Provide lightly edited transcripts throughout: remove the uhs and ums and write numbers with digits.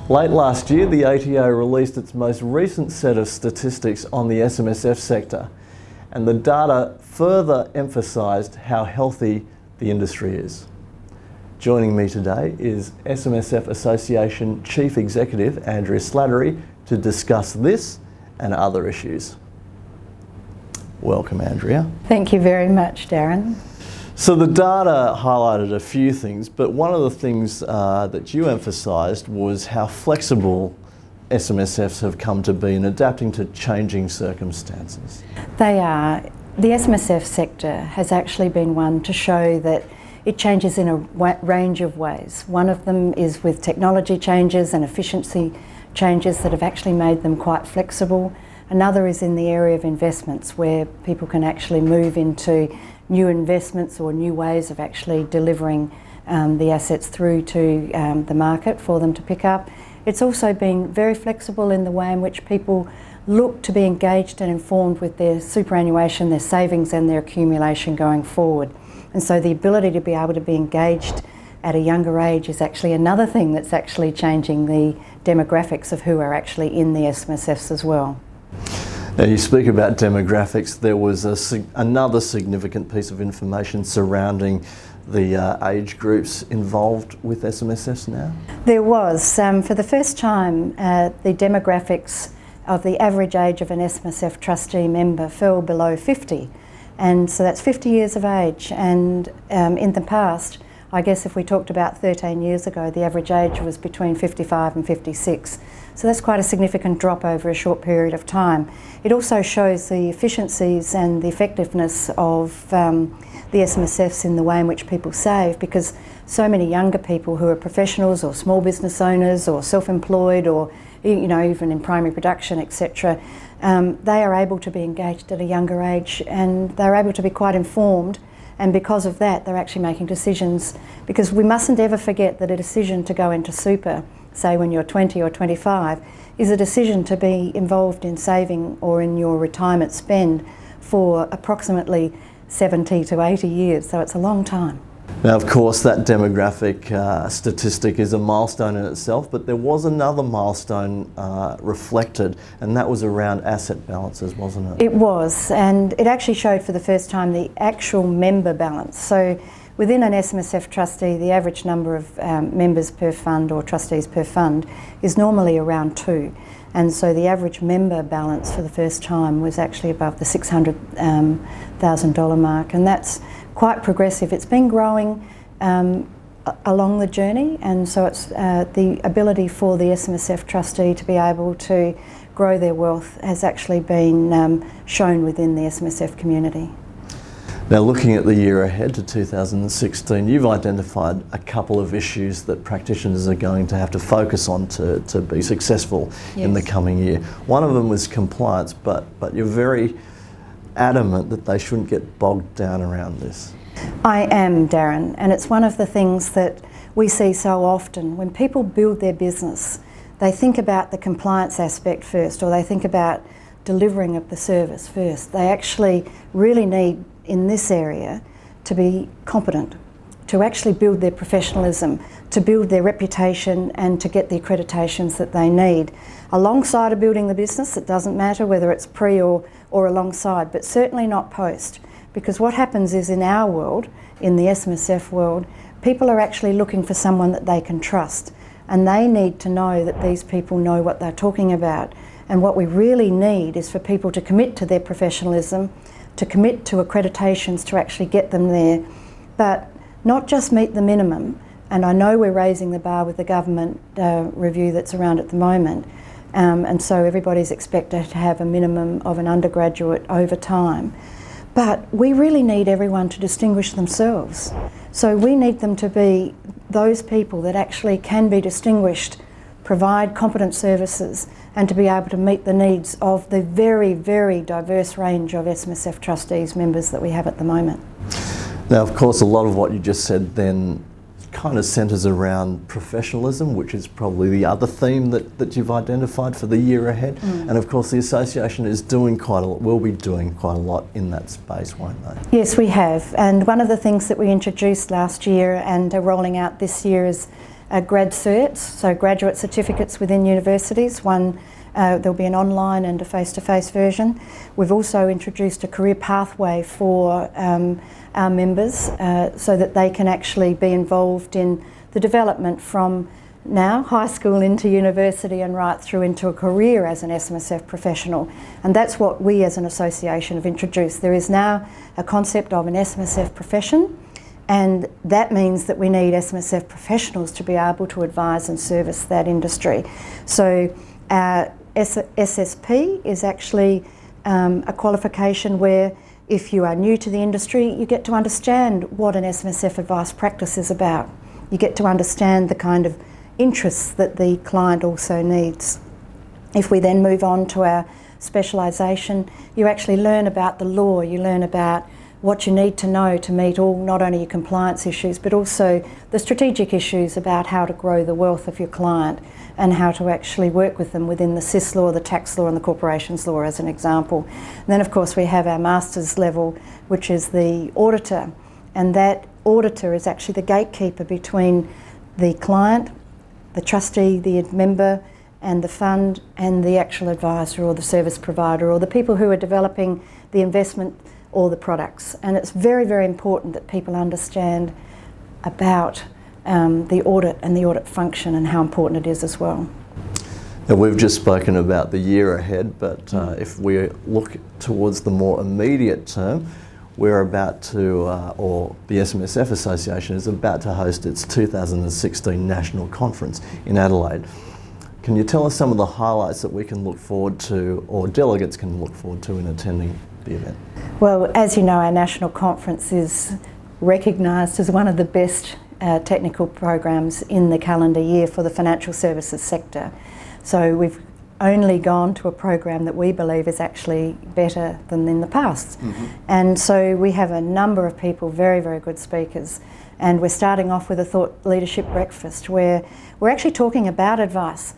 Late last year, the ATO released its most recent set of statistics on the SMSF sector, and the data further emphasised how healthy the industry is. Joining me today is SMSF Association Chief Executive Andrea Slattery to discuss this and other issues. Welcome, Andrea. Thank you very much, Darren. So the data highlighted a few things, but one of the things that you emphasised was how flexible SMSFs have come to be in adapting to changing circumstances. They are. The SMSF sector has actually been one to show that it changes in a range of ways. One of them is with technology changes and efficiency changes that have actually made them quite flexible. Another is in the area of investments, where people can actually move into new investments or new ways of actually delivering the assets through to the market for them to pick up. It's also been very flexible in the way in which people look to be engaged and informed with their superannuation, their savings and their accumulation going forward. And so the ability to be able to be engaged at a younger age is actually another thing that's actually changing the demographics of who are actually in the SMSFs as well. Now, you speak about demographics. There was another significant piece of information surrounding the age groups involved with SMSFs now? There was. For the first time, the demographics of the average age of an SMSF trustee member fell below 50. And so that's 50 years of age. And in the past, I guess if we talked about 13 years ago, the average age was between 55 and 56. So that's quite a significant drop over a short period of time. It also shows the efficiencies and the effectiveness of the SMSFs in the way in which people save, because so many younger people who are professionals or small business owners or self-employed or even in primary production, etc., they are able to be engaged at a younger age and they're able to be quite informed. And because of that, they're actually making decisions, because we mustn't ever forget that a decision to go into super, say when you're 20 or 25, is a decision to be involved in saving or in your retirement spend for approximately 70 to 80 years, so it's a long time. Now, of course, that demographic statistic is a milestone in itself, but there was another milestone reflected, and that was around asset balances, wasn't it? It was, and it actually showed for the first time the actual member balance. So within an SMSF trustee, the average number of members per fund or trustees per fund is normally around 2. And so the average member balance for the first time was actually above the $600,000 mark, and that's quite progressive. It's been growing along the journey, and so it's the ability for the SMSF trustee to be able to grow their wealth has actually been shown within the SMSF community. Now, looking at the year ahead to 2016, you've identified a couple of issues that practitioners are going to have to focus on to be successful in the coming year. One of them was compliance, but you're very adamant that they shouldn't get bogged down around this. I am, Darren, and it's one of the things that we see so often. When people build their business, they think about the compliance aspect first, or they think about delivering of the service first. They actually really need, in this area, to be competent, to actually build their professionalism, to build their reputation and to get the accreditations that they need. Alongside of building the business, it doesn't matter whether it's pre or alongside, but certainly not post. Because what happens is, in our world, in the SMSF world, people are actually looking for someone that they can trust, and they need to know that these people know what they're talking about. And what we really need is for people to commit to their professionalism, to commit to accreditations to actually get them there, but not just meet the minimum. And I know we're raising the bar with the government review that's around at the moment, and so everybody's expected to have a minimum of an undergraduate over time. But we really need everyone to distinguish themselves. So we need them to be those people that actually can be distinguished, provide competent services, and to be able to meet the needs of the very, very diverse range of SMSF trustees members that we have at the moment. Now, of course, a lot of what you just said then kind of centres around professionalism, which is probably the other theme that you've identified for the year ahead. And of course, the association is doing quite a lot, will be doing quite a lot in that space, won't they? Yes, we have. And one of the things that we introduced last year and are rolling out this year is grad certs, so graduate certificates within universities. One, there'll be an online and a face-to-face version. We've also introduced a career pathway for our members so that they can actually be involved in the development from now high school into university and right through into a career as an SMSF professional. And that's what we as an association have introduced. There is now a concept of an SMSF profession, and that means that we need SMSF professionals to be able to advise and service that industry. So our SSP is actually a qualification where if you are new to the industry, you get to understand what an SMSF advice practice is about. You get to understand the kind of interests that the client also needs. If we then move on to our specialisation, you actually learn about the law, you learn about what you need to know to meet all, not only your compliance issues, but also the strategic issues about how to grow the wealth of your client and how to actually work with them within the SIS law, the tax law and the corporations law as an example. And then of course we have our master's level, which is the auditor, and that auditor is actually the gatekeeper between the client, the trustee, the member and the fund and the actual advisor or the service provider or the people who are developing the investment or the products. And it's very, very important that people understand about the audit and the audit function and how important it is as well. Now, we've just spoken about the year ahead, but if we look towards the more immediate term, we're about to, or the SMSF Association is about to host its 2016 National Conference in Adelaide. Can you tell us some of the highlights that we can look forward to, or delegates can look forward to in attending the event? Well, as you know, our National Conference is recognised as one of the best technical programs in the calendar year for the financial services sector. So we've only gone to a program that we believe is actually better than in the past. And so we have a number of people, very, very good speakers, and we're starting off with a thought leadership breakfast where we're actually talking about advice.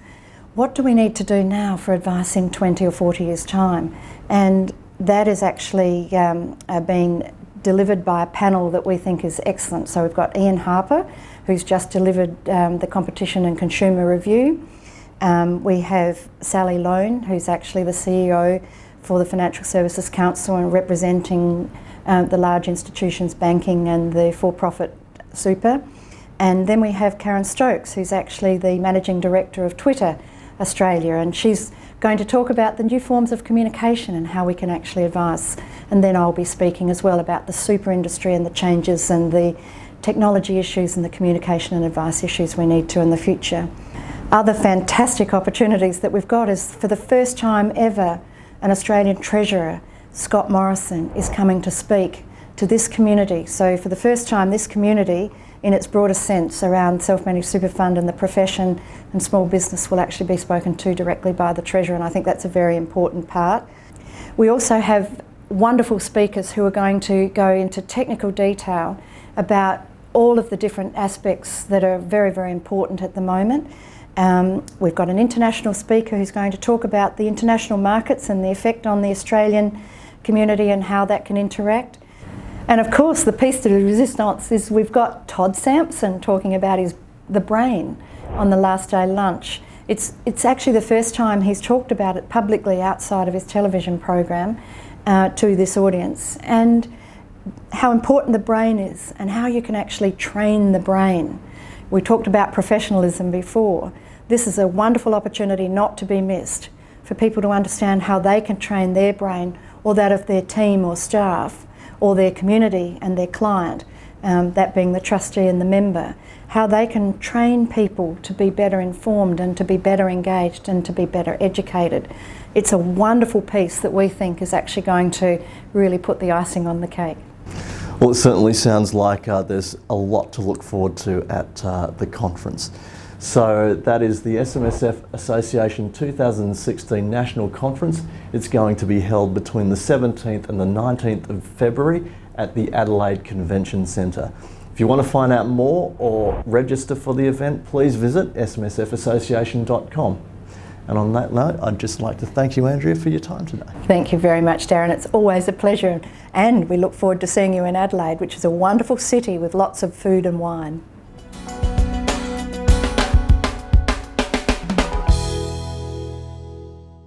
What do we need to do now for advice in 20 or 40 years' time? And that is actually being delivered by a panel that we think is excellent. So we've got Ian Harper, who's just delivered the Competition and Consumer Review. We have Sally Lone, who's actually the CEO for the Financial Services Council and representing the large institutions, banking and the for-profit super. And then we have Karen Stokes, who's actually the Managing Director of Twitter Australia, and she's going to talk about the new forms of communication and how we can actually advise. And then I'll be speaking as well about the super industry and the changes and the technology issues and the communication and advice issues we need to in the future. Other fantastic opportunities that we've got is, for the first time ever, an Australian Treasurer, Scott Morrison, is coming to speak to this community. So for the first time, this community, in its broadest sense, around self-managed super fund and the profession and small business, will actually be spoken to directly by the Treasurer, and I think that's a very important part. We also have wonderful speakers who are going to go into technical detail about all of the different aspects that are very, very important at the moment. We've got an international speaker who's going to talk about the international markets and the effect on the Australian community and how that can interact. And of course, the piece de resistance is we've got Todd Sampson talking about the brain on the last day lunch. It's actually the first time he's talked about it publicly outside of his television program to this audience, and how important the brain is and how you can actually train the brain. We talked about professionalism before. This is a wonderful opportunity not to be missed for people to understand how they can train their brain, or that of their team or staff, or their community and their client, that being the trustee and the member, how they can train people to be better informed and to be better engaged and to be better educated. It's a wonderful piece that we think is actually going to really put the icing on the cake. Well, it certainly sounds like there's a lot to look forward to at the conference. So that is the SMSF Association 2016 National Conference. It's going to be held between the 17th and the 19th of February at the Adelaide Convention Centre. If you want to find out more or register for the event, please visit smsfassociation.com. And on that note, I'd just like to thank you, Andrea, for your time today. Thank you very much, Darren. It's always a pleasure, and we look forward to seeing you in Adelaide, which is a wonderful city with lots of food and wine.